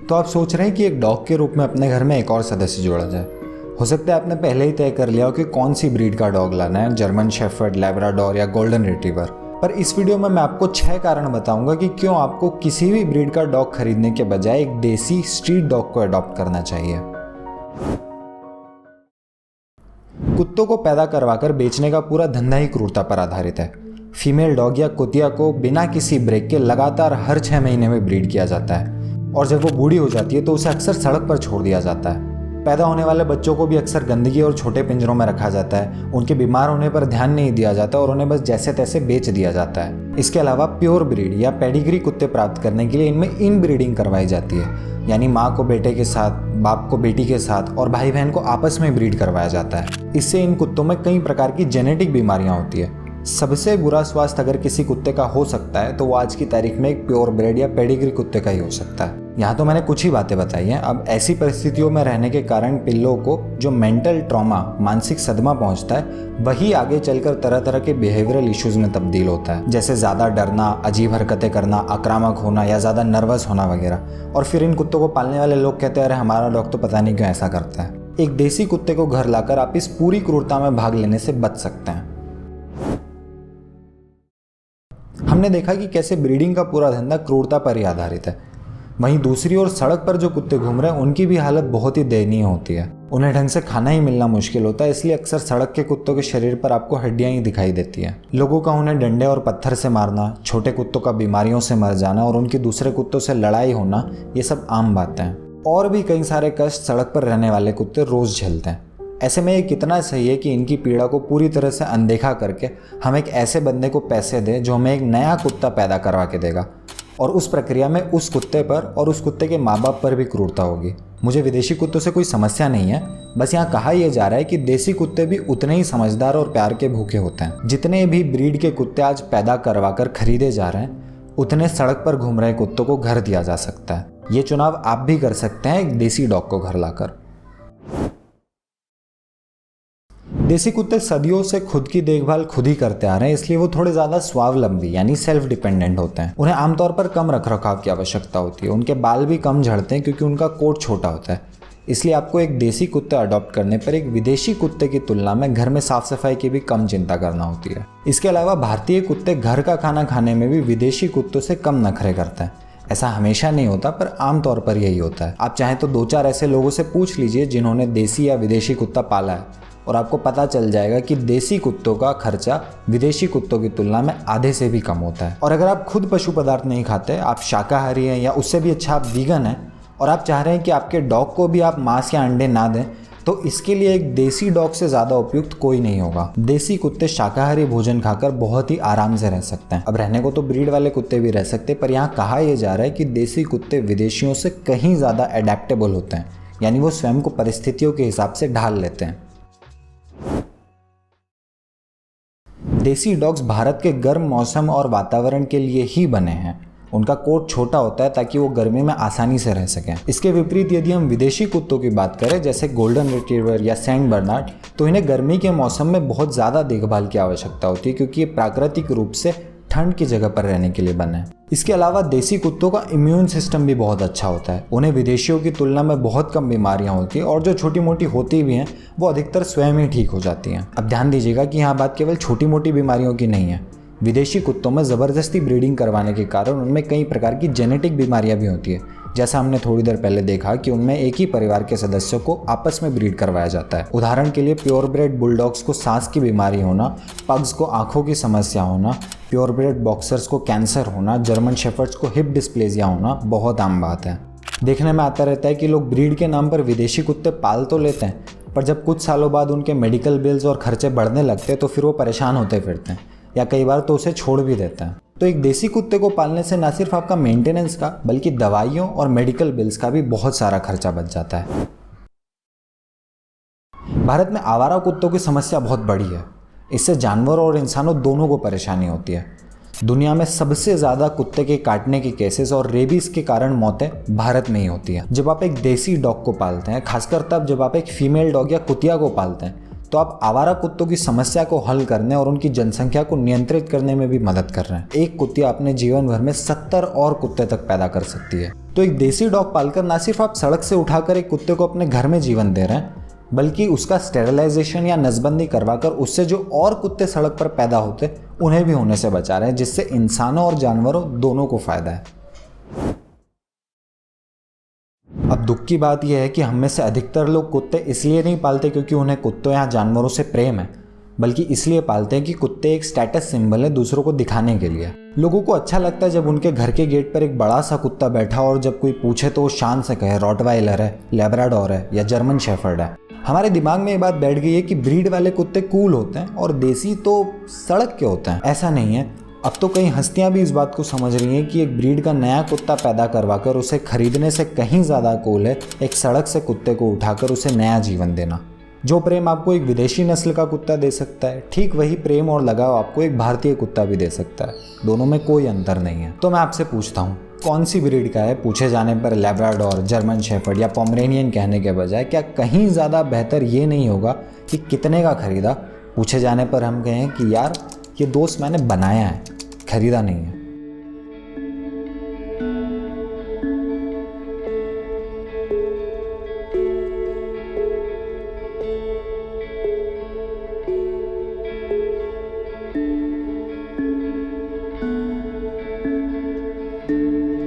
तो आप सोच रहे हैं कि एक डॉग के रूप में अपने घर में एक और सदस्य जोड़ा जाए। हो सकता है आपने पहले ही तय कर लिया हो कि कौन सी ब्रीड का डॉग लाना है, जर्मन शेफर्ड, लैब्राडोर या गोल्डन रिट्रीवर। पर इस वीडियो में मैं आपको 6 कारण बताऊंगा कि क्यों आपको किसी भी ब्रीड का डॉग खरीदने के बजाय एक देसी स्ट्रीट डॉग को अडॉप्ट करना चाहिए। कुत्तों को पैदा करवाकर बेचने का पूरा धंधा ही क्रूरता पर आधारित है। फीमेल डॉग या कुतिया को बिना किसी ब्रेक के लगातार हर 6 महीने में ब्रीड किया जाता है और जब वो बूढ़ी हो जाती है तो उसे अक्सर सड़क पर छोड़ दिया जाता है। पैदा होने वाले बच्चों को भी अक्सर गंदगी और छोटे पिंजरों में रखा जाता है। उनके बीमार होने पर ध्यान नहीं दिया जाता और उन्हें बस जैसे तैसे बेच दिया जाता है। इसके अलावा प्योर ब्रीड या पेडिग्री कुत्ते प्राप्त करने के लिए इनमें इन ब्रीडिंग करवाई जाती है, यानी माँ को बेटे के साथ, बाप को बेटी के साथ और भाई बहन को आपस में ब्रीड करवाया जाता है। इससे इन कुत्तों में कई प्रकार की जेनेटिक बीमारियां होती है। सबसे बुरा स्वास्थ्य अगर किसी कुत्ते का हो सकता है तो वो आज की तारीख में एक प्योर ब्रीड या पेडिग्री कुत्ते का ही हो सकता है। यहाँ तो मैंने कुछ ही बातें बताई हैं। अब ऐसी परिस्थितियों में रहने के कारण पिल्लों को जो मेंटल ट्रॉमा, मानसिक सदमा पहुंचता है, वही आगे चलकर तरह तरह के बिहेवियरल इश्यूज में तब्दील होता है, जैसे ज़्यादा डरना, अजीब हरकतें करना, आक्रामक होना या ज़्यादा नर्वस होना वगैरह। और फिर इन कुत्तों को पालने वाले लोग कहते हैं, अरे हमारा डॉग तो पता नहीं क्यों ऐसा करता है। एक देसी कुत्ते को घर लाकर आप इस पूरी क्रूरता में भाग लेने से बच सकते हैं। हमने देखा कि कैसे ब्रीडिंग का पूरा धंधा क्रूरता पर ही आधारित है। वहीं दूसरी ओर सड़क पर जो कुत्ते घूम रहे हैं उनकी भी हालत बहुत ही दयनीय होती है। उन्हें ढंग से खाना ही मिलना मुश्किल होता है, इसलिए अक्सर सड़क के कुत्तों के शरीर पर आपको हड्डियां ही दिखाई देती हैं। लोगों का उन्हें डंडे और पत्थर से मारना, छोटे कुत्तों का बीमारियों से मर जाना और उनकी दूसरे कुत्तों से लड़ाई होना, ये सब आम बातें हैं। और भी कई सारे कष्ट सड़क पर रहने वाले कुत्ते रोज झेलते हैं। ऐसे में ये कितना सही है कि इनकी पीड़ा को पूरी तरह से अनदेखा करके हम एक ऐसे बंदे को पैसे दें जो हमें एक नया कुत्ता पैदा करवा के देगा, और उस प्रक्रिया में उस कुत्ते पर और उस कुत्ते के माँ बाप पर भी क्रूरता होगी। मुझे विदेशी कुत्तों से कोई समस्या नहीं है, बस यहाँ कहा यह जा रहा है कि देसी कुत्ते भी उतने ही समझदार और प्यार के भूखे होते हैं। जितने भी ब्रीड के कुत्ते आज पैदा करवा कर खरीदे जा रहे हैं, उतने सड़क पर घूम रहे कुत्तों को घर दिया जा सकता है। ये चुनाव आप भी कर सकते हैं एक देसी डॉग को घर लाकर। देसी कुत्ते सदियों से खुद की देखभाल खुद ही करते आ रहे हैं, इसलिए वो थोड़े ज़्यादा स्वावलंबी यानी सेल्फ डिपेंडेंट होते हैं। उन्हें आमतौर पर कम रखरखाव की आवश्यकता होती है। उनके बाल भी कम झड़ते हैं क्योंकि उनका कोट छोटा होता है। इसलिए आपको एक देसी कुत्ता अडॉप्ट करने पर एक विदेशी कुत्ते की तुलना में घर में साफ सफाई की भी कम चिंता करना होती है। इसके अलावा भारतीय कुत्ते घर का खाना खाने में भी विदेशी कुत्तों से कम नखरे करते हैं। ऐसा हमेशा नहीं होता, पर आमतौर पर यही होता है। आप चाहें तो 2-4 ऐसे लोगों से पूछ लीजिए जिन्होंने देसी या विदेशी कुत्ता पाला है, और आपको पता चल जाएगा कि देसी कुत्तों का खर्चा विदेशी कुत्तों की तुलना में आधे से भी कम होता है। और अगर आप खुद पशु पदार्थ नहीं खाते, आप शाकाहारी हैं या उससे भी अच्छा आप वीगन हैं, और आप चाह रहे हैं कि आपके डॉग को भी आप मांस या अंडे ना दें, तो इसके लिए एक देसी डॉग से ज़्यादा उपयुक्त कोई नहीं होगा। देसी कुत्ते शाकाहारी भोजन खाकर बहुत ही आराम से रह सकते हैं। अब रहने को तो ब्रीड वाले कुत्ते भी रह सकते हैं, पर यहाँ कहा यह जा रहा है कि देसी कुत्ते विदेशियों से कहीं ज़्यादा एडेप्टेबल होते हैं, यानी वो स्वयं को परिस्थितियों के हिसाब से ढाल लेते हैं। देसी डॉग्स भारत के गर्म मौसम और वातावरण के लिए ही बने हैं। उनका कोट छोटा होता है ताकि वो गर्मी में आसानी से रह सकें। इसके विपरीत यदि हम विदेशी कुत्तों की बात करें, जैसे गोल्डन रिट्रीवर या सेंट बर्नार्ड, तो इन्हें गर्मी के मौसम में बहुत ज़्यादा देखभाल की आवश्यकता होती है, क्योंकि ये प्राकृतिक रूप से ठंड की जगह पर रहने के लिए बने हैं। इसके अलावा देसी कुत्तों का इम्यून सिस्टम भी बहुत अच्छा होता है। उन्हें विदेशियों की तुलना में बहुत कम बीमारियां होती हैं, और जो छोटी मोटी होती भी हैं वो अधिकतर स्वयं ही ठीक हो जाती हैं। अब ध्यान दीजिएगा कि यहाँ बात केवल छोटी मोटी बीमारियों की नहीं है। विदेशी कुत्तों में ज़बरदस्ती ब्रीडिंग करवाने के कारण उनमें कई प्रकार की जेनेटिक बीमारियां भी होती है। जैसा हमने थोड़ी देर पहले देखा कि उनमें एक ही परिवार के सदस्यों को आपस में ब्रीड करवाया जाता है। उदाहरण के लिए प्योरब्रेड बुलडॉग्स को सांस की बीमारी होना, पग्स को आंखों की समस्या होना, प्योरब्रेड बॉक्सर्स को कैंसर होना, जर्मन शेफर्ड्स को हिप डिस्प्लेजिया होना बहुत आम बात है। देखने में आता रहता है कि लोग ब्रीड के नाम पर विदेशी कुत्ते पाल तो लेते हैं, पर जब कुछ सालों बाद उनके मेडिकल बिल्स और खर्चे बढ़ने लगते हैं तो फिर वो परेशान होते फिरते हैं, या कई बार तो उसे छोड़ भी देते हैं। तो एक देसी कुत्ते को पालने से न सिर्फ आपका मेंटेनेंस का, बल्कि दवाइयों और मेडिकल बिल्स का भी बहुत सारा खर्चा बच जाता है। भारत में आवारा कुत्तों की समस्या बहुत बड़ी है। इससे जानवरों और इंसानों दोनों को परेशानी होती है। दुनिया में सबसे ज़्यादा कुत्ते के काटने के केसेस और रेबीज के कारण मौतें भारत में ही होती हैं। जब आप एक देसी डॉग को पालते हैं, खासकर तब जब आप एक फीमेल डॉग या कुतिया को पालते हैं, तो आप आवारा कुत्तों की समस्या को हल करने और उनकी जनसंख्या को नियंत्रित करने में भी मदद कर रहे हैं। एक कुत्तिया अपने जीवन भर में 70 और कुत्ते तक पैदा कर सकती है। तो एक देसी डॉग पालकर ना सिर्फ आप सड़क से उठाकर एक कुत्ते को अपने घर में जीवन दे रहे हैं, बल्कि उसका स्टेरिलाइजेशन या नसबंदी करवाकर उससे जो और कुत्ते सड़क पर पैदा होते उन्हें भी होने से बचा रहे हैं, जिससे इंसानों और जानवरों दोनों को फायदा है। अब दुख की बात यह है कि हम में से अधिकतर लोग कुत्ते इसलिए नहीं पालते क्योंकि उन्हें कुत्तों या जानवरों से प्रेम है, बल्कि इसलिए पालते हैं कि कुत्ते एक स्टेटस सिंबल है दूसरों को दिखाने के लिए। लोगों को अच्छा लगता है जब उनके घर के गेट पर एक बड़ा सा कुत्ता बैठा और जब कोई पूछे तो वो शान से कहे रॉटवाइलर है, लैब्राडोर है या जर्मन शेफर्ड है। हमारे दिमाग में ये बात बैठ गई है कि ब्रीड वाले कुत्ते कूल होते हैं और देसी तो सड़क के होते हैं। ऐसा नहीं है। अब तो कई हस्तियां भी इस बात को समझ रही हैं कि एक ब्रीड का नया कुत्ता पैदा करवाकर उसे खरीदने से कहीं ज़्यादा कूल है एक सड़क से कुत्ते को उठाकर उसे नया जीवन देना। जो प्रेम आपको एक विदेशी नस्ल का कुत्ता दे सकता है, ठीक वही प्रेम और लगाव आपको एक भारतीय कुत्ता भी दे सकता है। दोनों में कोई अंतर नहीं है। तो मैं आपसे पूछता हूँ, कौन सी ब्रीड का है? पूछे जाने पर लैब्राडोर, जर्मन शेफर्ड या पोमरेनियन कहने के बजाय क्या कहीं ज़्यादा बेहतर ये नहीं होगा कि कितने का खरीदा? पूछे जाने पर हम कहें कि यार ये दोस्त मैंने बनाया है, खरीदा नहीं है।